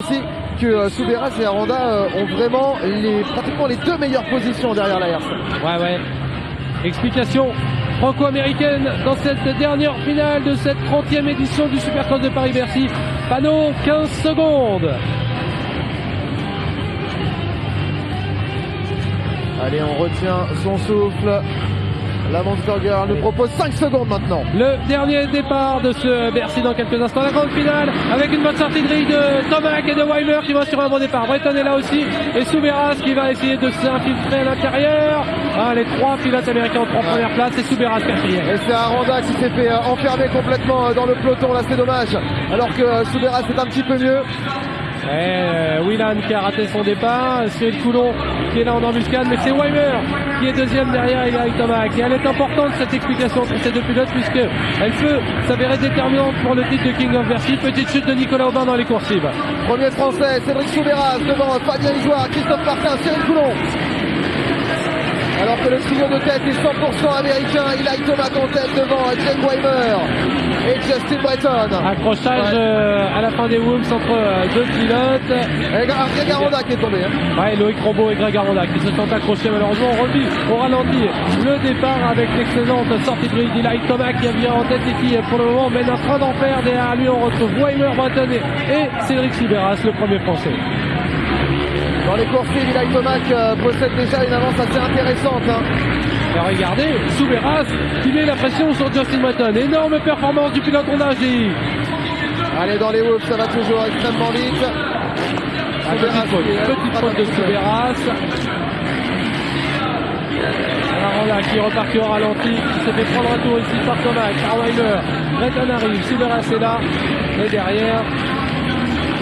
Aussi que Soubeyras et Aranda ont vraiment pratiquement les deux meilleures positions derrière la herse. Ouais. Explication franco-américaine dans cette dernière finale de cette 30e édition du Supercross de Paris-Bercy. Panneau 15 secondes. Allez, on retient son souffle. La Monster Girl nous propose 5 secondes maintenant. Le dernier départ de ce Bercy dans quelques instants. La grande finale avec une bonne sortie de grille de Tomac et de Weimer qui vont sur un bon départ. Breton est là aussi et Soubeyras qui va essayer de s'infiltrer à l'intérieur. Les trois pilotes américains en 3 premières places et Soubeyras quatrième. Et c'est Aranda qui s'est fait enfermer complètement dans le peloton. Là, c'est dommage. Alors que Soubeyras est un petit peu mieux. Whelan qui a raté son départ, Cyril Coulon qui est là en embuscade, mais c'est Weimer qui est deuxième derrière Eli Tomac. Et elle est importante cette explication entre ces deux pilotes puisque elle peut s'avérer déterminante pour le titre de King of Bercy. Petite chute de Nicolas Aubin dans les coursives. Premier français, Cédric Soubeyras devant Fabien Isoire, Christophe Martin, Cyril Coulon. Alors que le trio de tête est 100% américain, Eli Tomac en tête devant Jake Weimer et Justin Breton. Accrochage à la fin des whoops entre deux pilotes. Et Greg Aranda qui est tombé. Loïc Rombaud et Greg Aranda qui se sont accrochés malheureusement. On revit au ralenti le départ avec l'excellente sortie de grille d'Eli Tomac qui a bien en tête et qui pour le moment mène un train d'enfer. Derrière lui on retrouve Weimer, Breton et Cédric Soubeyras, le premier français. Dans les coursives, Eli Tomac possède déjà une avance assez intéressante. Et regardez, Soubeyras qui met la pression sur Justin Breton. Énorme performance du pilote Honda GI. Allez, dans les whoops, ça va toujours extrêmement vite. Petite faute de Soubeyras. Aranda qui repartit au ralenti, qui se fait prendre un tour ici par Tomac, par Weimer. Breton arrive, Soubeyras est là. Et derrière,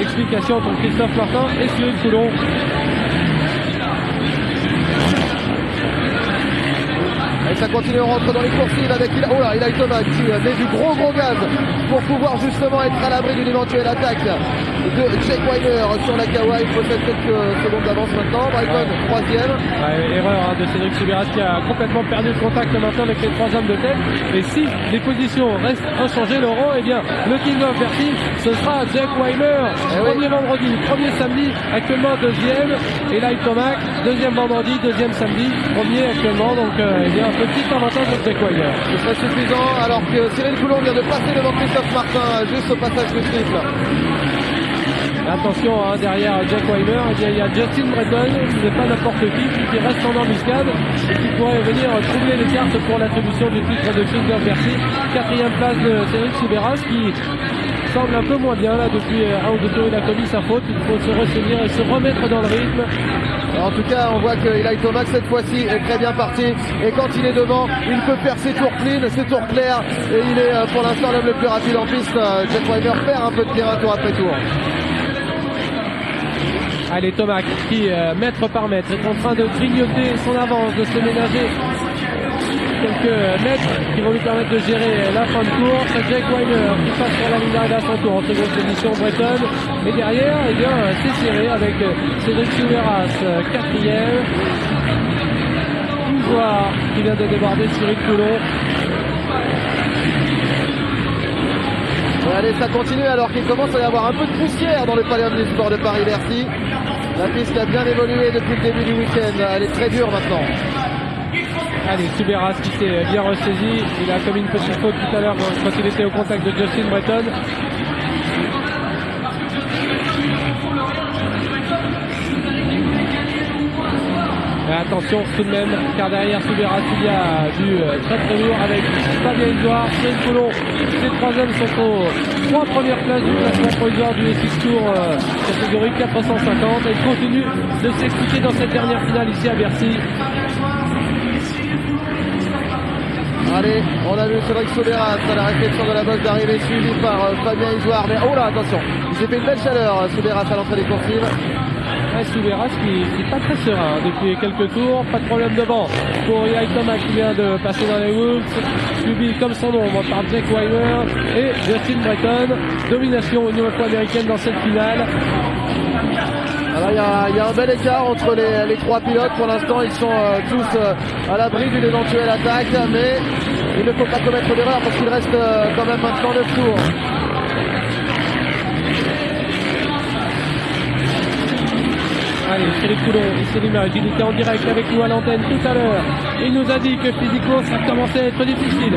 explication entre Christophe Martin et Cyril Coulon. Et ça continue, on rentre dans les coursives avec Eli Tomac qui met du gros gaz pour pouvoir justement être à l'abri d'une éventuelle attaque de Jake Weimer sur la Kawa. Il possède quelques secondes d'avance maintenant. Breton, troisième. Erreur de Cédric Soubeyras qui a complètement perdu le contact maintenant avec les trois hommes de tête. Et si les positions restent inchangées, Laurent, eh bien le King of Bercy, ce sera Jake Weimer. Premier vendredi, premier samedi, actuellement deuxième. Eli Tomac, deuxième vendredi, deuxième samedi, premier actuellement. Donc un petit avantage de Jake Weimer. Ce serait suffisant alors que Cyril Coulon vient de passer devant Christophe Martin juste au passage du triple. Attention derrière Jake Weimer, il y a Justin Breton qui n'est pas n'importe qui reste en embuscade et qui pourrait venir troubler les cartes pour l'attribution du titre de King of Bercy. Quatrième place de Cédric Soubeyras qui semble un peu moins bien là depuis un ou deux tours. Il a commis sa faute, il faut se ressaisir et se remettre dans le rythme. En tout cas, on voit que Eli Tomac cette fois-ci est très bien parti et quand il est devant, il peut faire ses tours clean, ses tours clairs et il est pour l'instant l'homme le plus rapide en piste. Jake Weimer perd un peu de terrain tour après tour. Allez, Tomac qui, mètre par mètre, est en train de grignoter son avance, de se ménager quelques mètres qui vont lui permettre de gérer la fin de course. Jake Weimer qui passe sur la ligne d'arrivée à son tour en seconde position, Breton. Et derrière, c'est serré avec Cédric Soubeyras, quatrième. Isoire qui vient de déborder Cyril Coulon. Allez, ça continue alors qu'il commence à y avoir un peu de poussière dans le Palais des Sports de Paris-Bercy. La piste a bien évolué depuis le début du week-end. Elle est très dure maintenant. Allez, Soubeyras qui s'est bien ressaisi. Il a commis une petite faute tout à l'heure quand il était au contact de Justin Breton. Mais attention tout de même, car derrière Soubeyras il y a du très lourd avec Fabien Isoire, Cyril Coulon. Ces trois hommes sont aux 3 premières places du classement provisoire du S6 Tour catégorie 450 et ils continuent de s'expliquer dans cette dernière finale ici à Bercy. Allez, on a vu Cédric Soubeyras à la réflexion de la bosse d'arrivée suivi par Fabien Isoire. Mais oh là, attention, il s'est fait une belle chaleur Soubeyras à l'entrée des coursives. Soubeyras qui n'est pas très serein depuis quelques tours, pas de problème devant pour Eli Tomac qui vient de passer dans les woods, suivi comme son ombre par Jake Weimer et Justin Breton. Domination au niveau américaine dans cette finale. Alors il y a un bel écart entre les trois pilotes. Pour l'instant ils sont tous à l'abri d'une éventuelle attaque, mais il ne faut pas commettre d'erreur parce qu'il reste quand même maintenant 9 tours. Cyril Coulon, c'est l'image, il était en direct avec nous à l'antenne tout à l'heure. Il nous a dit que physiquement ça commençait à être difficile.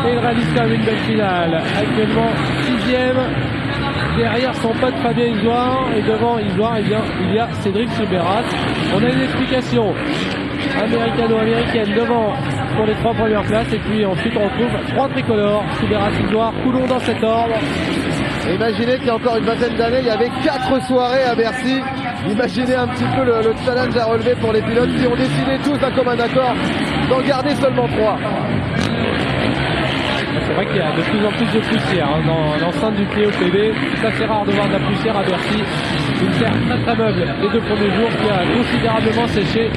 Et il réalise quand même une belle finale. Actuellement 6ème. Derrière son pote Fabien Isoire. Et devant Isoire, eh bien, il y a Cédric Soubeyras. On a une explication américano-américaine devant pour les 3 premières places. Et puis ensuite on retrouve 3 tricolores. Soubeyras, Isoire, Coulon dans cet ordre. Imaginez qu'il y a encore une vingtaine d'années, il y avait 4 soirées à Bercy. Imaginez un petit peu le challenge à relever pour les pilotes qui ont décidé tous d'un commun accord d'en garder seulement 3. C'est vrai qu'il y a de plus en plus de poussière dans l'enceinte du POPB. C'est assez rare de voir de la poussière à Bercy. Une terre très très meuble les 2 premiers jours qui a considérablement séché.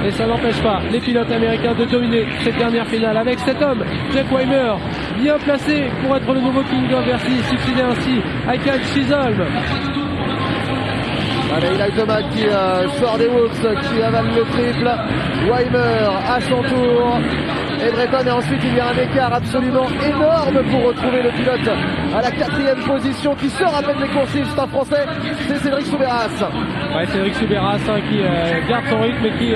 Et ça n'empêche pas les pilotes américains de dominer cette dernière finale avec cet homme, Jake Weimer, bien placé pour être le nouveau King of Bercy, succédé ainsi à Kyle Chisholm. Allez, Eli Tomac qui sort des Wolves, qui avale le triple. Weimer à son tour. Et Breton, et ensuite il y a un écart absolument énorme pour retrouver le pilote à la 4e position qui sort à peine des coursives. C'est un Français, c'est Cédric Soubeyras. Ouais, Cédric Soubeyras qui garde son rythme et qui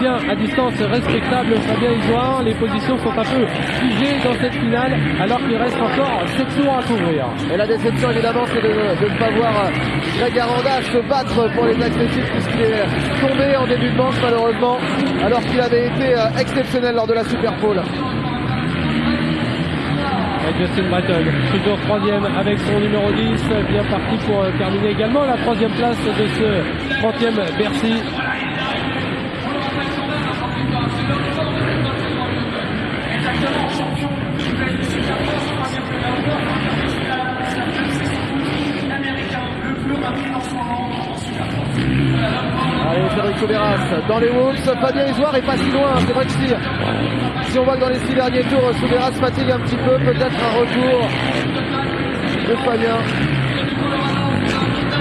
tient à distance respectable Fabien Isoire. Les positions sont un peu figées dans cette finale alors qu'il reste encore 7 tours à couvrir. Et la déception évidemment c'est de ne pas voir Greg Aranda se battre pour les athlétiques puisqu'il est tombé en début de manche malheureusement alors qu'il avait été exceptionnel lors de la Super Bowl. Justin Breton, toujours 3ème avec son numéro 10, bien parti pour terminer également la 3e place de ce 30e Bercy. Allez, Cédric Soubeyras dans les Wolves. Fabien Isoire est pas si loin. C'est vrai que si on voit que dans les 6 derniers tours, Soubeyras fatigue un petit peu. Peut-être un retour de Fabien.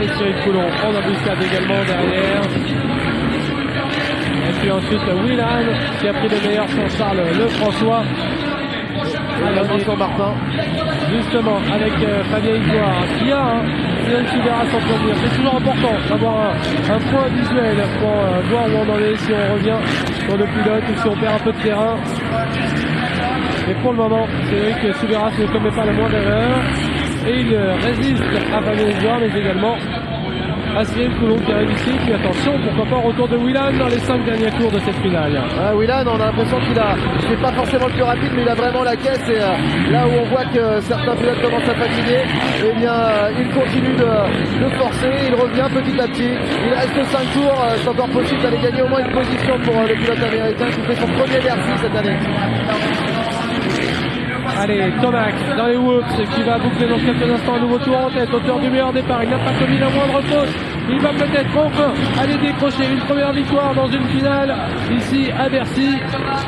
Et Cyril Coulon en embuscade également derrière. Et puis ensuite Willan qui a pris le meilleur sur Charles Lefrançois. Sur Martin. Justement avec Fabien Isoire qui a Cédric Soubeyras en premier. C'est toujours important d'avoir un point visuel pour voir où on en est, si on revient sur le pilote ou si on perd un peu de terrain. Mais pour le moment, Cédric Soubeyras ne commet pas la moindre erreur et il résiste à Fabien Isoire mais également à Cyril Coulon qui arrive ici. Puis attention, pourquoi pas retour de Willan dans les 5 derniers tours de cette finale. Willan, on a l'impression c'est pas forcément le plus rapide, mais il a vraiment la caisse. Et là où on voit que certains pilotes commencent à fatiguer, eh bien, il continue de forcer, il revient petit à petit. Il reste 5 tours, c'est encore possible d'aller gagner au moins une position pour le pilote américain qui fait son premier Bercy cette année. Allez, Tomac dans les Wolves qui va boucler dans quelques instants un nouveau tour en tête, auteur du meilleur départ. Il n'a pas commis la moindre faute. Il va peut-être enfin aller décrocher une première victoire dans une finale ici à Bercy.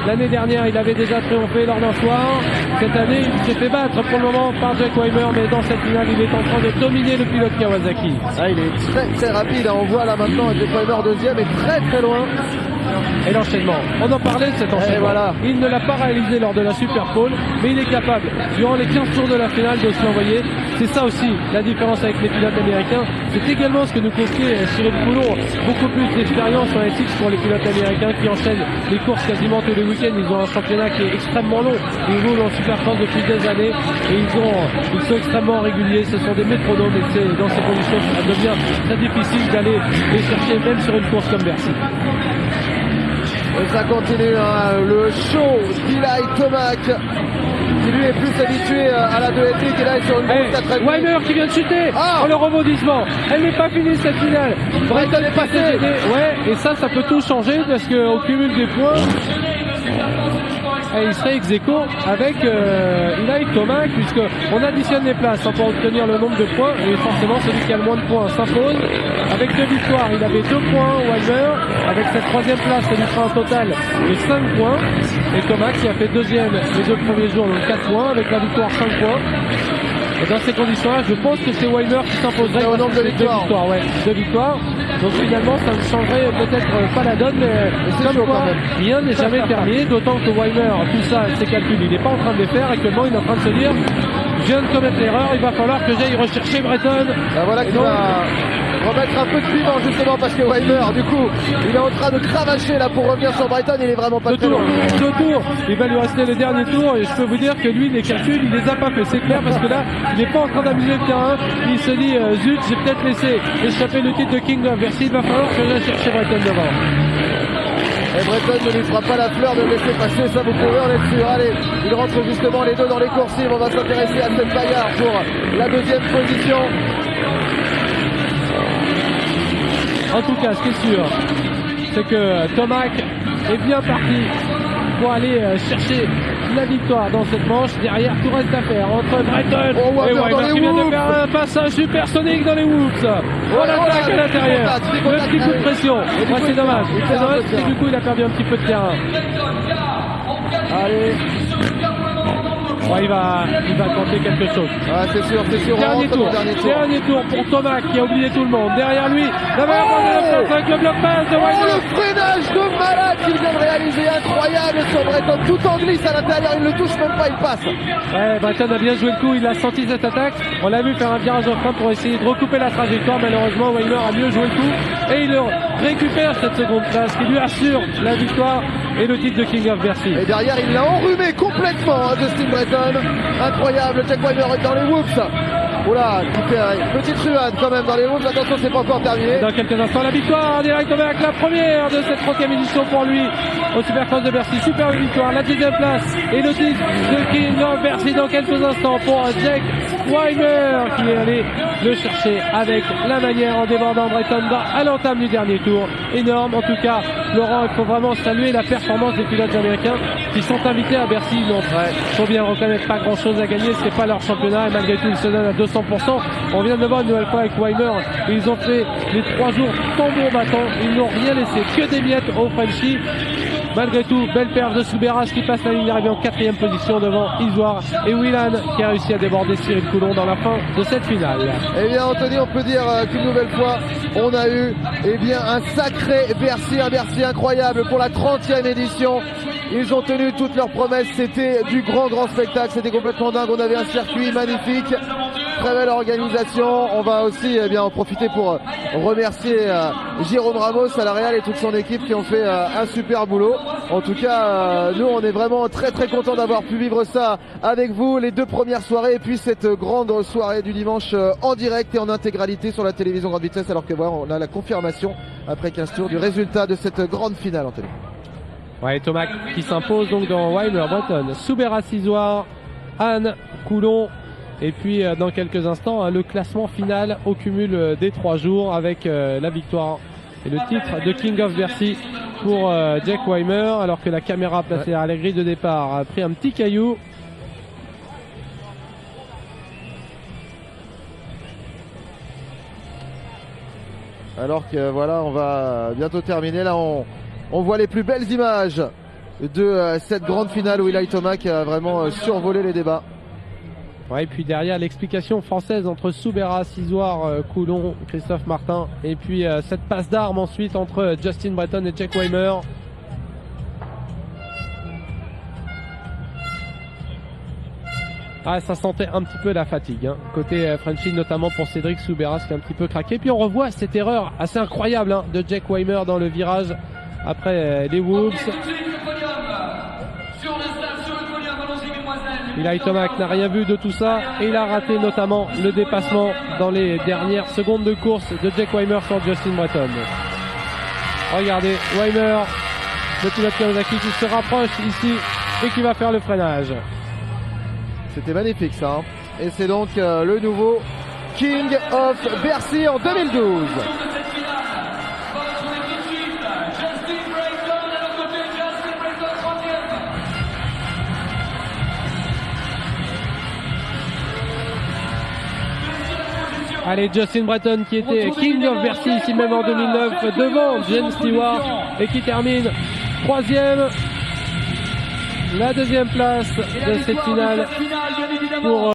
L'année dernière, il avait déjà triomphé lors d'un soir. Cette année, il s'est fait battre pour le moment par Jake Weimer, mais dans cette finale, il est en train de dominer le pilote Kawasaki. Il est très très rapide. On voit là maintenant Jake Weimer deuxième et très très loin. Et l'enchaînement, on en parlait de cet enchaînement. Voilà. Il ne l'a pas réalisé lors de la Super Bowl, mais il est capable, durant les 15 tours de la finale, de se l'envoyer. C'est ça aussi la différence avec les pilotes américains. C'est également ce que nous confiait Cyril Coulon. Beaucoup plus d'expérience en SX pour les pilotes américains qui enchaînent les courses quasiment tous les week-ends. Ils ont un championnat qui est extrêmement long. Ils roulent en Supercross depuis des années et ils sont extrêmement réguliers. Ce sont des métronomes et c'est dans ces conditions que ça devient très difficile d'aller les chercher même sur une course comme Bercy. Et ça continue, le show d'Eli Tomac qui lui est plus habitué à la 2 éthique et là il est sur une grosse 4 Weimer qui vient de chuter dans le rebondissement. Elle n'est pas finie cette finale. Breton est passé. Ouais, et ça peut tout changer parce qu'au cumul des points, il serait ex-aequo avec Eli Tomac puisqu'on additionne les places pour obtenir le nombre de points et forcément celui qui a le moins de points s'impose. Avec 2 victoires, il avait 2 points Weimer. Avec cette 3e place, ça lui fera un total de 5 points. Et Tomac qui a fait 2e les 2 premiers jours, donc 4 points. Avec la victoire, 5 points. Et dans ces conditions-là, je pense que c'est Weimer qui s'imposerait au nombre de victoires. 2 victoires. Donc finalement, ça ne changerait peut-être pas la donne, mais comme quoi, rien n'est jamais terminé. D'autant que Weimer, tout ça, ses calculs, il n'est pas en train de les faire. Actuellement, il est en train de se dire, je viens de commettre l'erreur, il va falloir que j'aille rechercher Breton. Voilà qui va remettre un peu de piment justement parce que Weimer du coup il est en train de cravacher là pour revenir sur Breton, il est vraiment pas très loin. Deux tours, il va lui rester le dernier tour et je peux vous dire que lui les calculs il les a pas fait, c'est clair parce que là il n'est pas en train d'amuser le terrain, il se dit zut j'ai peut-être laissé échapper le titre de King of Bercy, il va falloir que j'aille chercher Breton devant. Et Breton ne lui fera pas la fleur de le laisser passer, ça vous pouvez en être sûr. Allez, ils rentrent justement les deux dans les coursives, on va s'intéresser à cette bagarre pour la deuxième position. En tout cas, ce qui est sûr, c'est que Tomac est bien parti pour aller chercher la victoire dans cette manche. Derrière, tout reste à faire entre Breton et Weimer qui vient de faire un passage supersonique dans les Whoops. On attaque à l'intérieur. Le petit coup de pression. C'est dommage. C'est dommage parce que du coup, il a perdu un petit peu de terrain. Allez. Bon, il va tenter quelque chose. Ah, c'est sûr. Dernier tour pour Tomac qui a oublié tout le monde. Derrière lui, la meilleure avec le bloc passe de Weimer. Le freinage de malade qu'il vient de réaliser, incroyable sur Breton. Tout en glisse à l'intérieur, il ne le touche même pas, il passe. Ouais, Breton a bien joué le coup, il a senti cette attaque. On l'a vu faire un virage en frein pour essayer de recouper la trajectoire. Malheureusement, Weimer a mieux joué le coup et il récupère cette seconde place qui lui assure la victoire et le titre de King of Bercy. Et derrière, il l'a enrhumé complètement, Justin Breton. Incroyable, Jack Weimer est dans les Whoops. Oula, petite ruade quand même dans les Whoops. Attention, c'est pas encore terminé. Dans quelques instants, la victoire directement avec la première de cette 30e édition pour lui au Supercross de Bercy. Super victoire, la deuxième place et le titre de King of Bercy dans quelques instants pour Jack Weimer qui est allé le chercher avec la manière en débordant Breton à l'entame du dernier tour. Énorme en tout cas, Laurent, il faut vraiment saluer la performance des pilotes américains qui sont invités à Bercy. Il faut bien reconnaître, pas grand chose à gagner, c'est pas leur championnat et malgré tout ils se donnent à 200%. On vient de le voir une nouvelle fois avec Weimer, ils ont fait les 3 jours tambour battant, ils n'ont rien laissé, que des miettes au Frenchie. Malgré tout, belle perf de Souberas qui passe la ligne d'arrivée en 4e position devant Isoire et Whelan qui a réussi à déborder Cyril Coulon dans la fin de cette finale. Eh bien Anthony, on peut dire qu'une nouvelle fois on a eu un sacré Bercy, un Bercy incroyable pour la 30e édition. Ils ont tenu toutes leurs promesses, c'était du grand spectacle, c'était complètement dingue, on avait un circuit magnifique, très belle organisation. On va aussi en profiter pour remercier Jérôme Ramos à la Real et toute son équipe qui ont fait un super boulot. En tout cas, nous on est vraiment très contents d'avoir pu vivre ça avec vous, les 2 premières soirées et puis cette grande soirée du dimanche en direct et en intégralité sur la télévision grande vitesse, alors que voilà, on a la confirmation après 15 tours du résultat de cette grande finale, Anthony. Ouais, Tomac qui s'impose donc dans Weimer, Breton, Souberas, Isoire, Anne, Coulon. Et puis dans quelques instants, le classement final au cumul des 3 jours avec la victoire et le titre de King of Bercy pour Jack Weimer, alors que la caméra placée à la grille de départ a pris un petit caillou. Alors que voilà, on va bientôt terminer. Là, on voit les plus belles images de cette grande finale où Eli Tomac a vraiment survolé les débats. Ouais, et puis derrière l'explication française entre Souberas, Isoire, Coulon, Christophe Martin, et puis cette passe d'armes ensuite entre Justin Breton et Jack Weimer. Ah, ça sentait un petit peu la fatigue, hein. Côté Frenchie, notamment pour Cédric Souberas qui a un petit peu craqué. Puis on revoit cette erreur assez incroyable de Jack Weimer dans le virage après les Whoops. Eli Tomac n'a rien vu de tout ça et il a raté notamment le dépassement dans les dernières secondes de course de Jack Weimer sur Justin Breton. Regardez, Weimer, le pilote Kawasaki qui se rapproche ici et qui va faire le freinage. C'était magnifique ça, hein. Et c'est donc le nouveau King of Bercy en 2012. Allez, Justin Breton qui était King of Bercy ici même en 2009 devant James Stewart et qui termine 3e. La 2e place de cette finale pour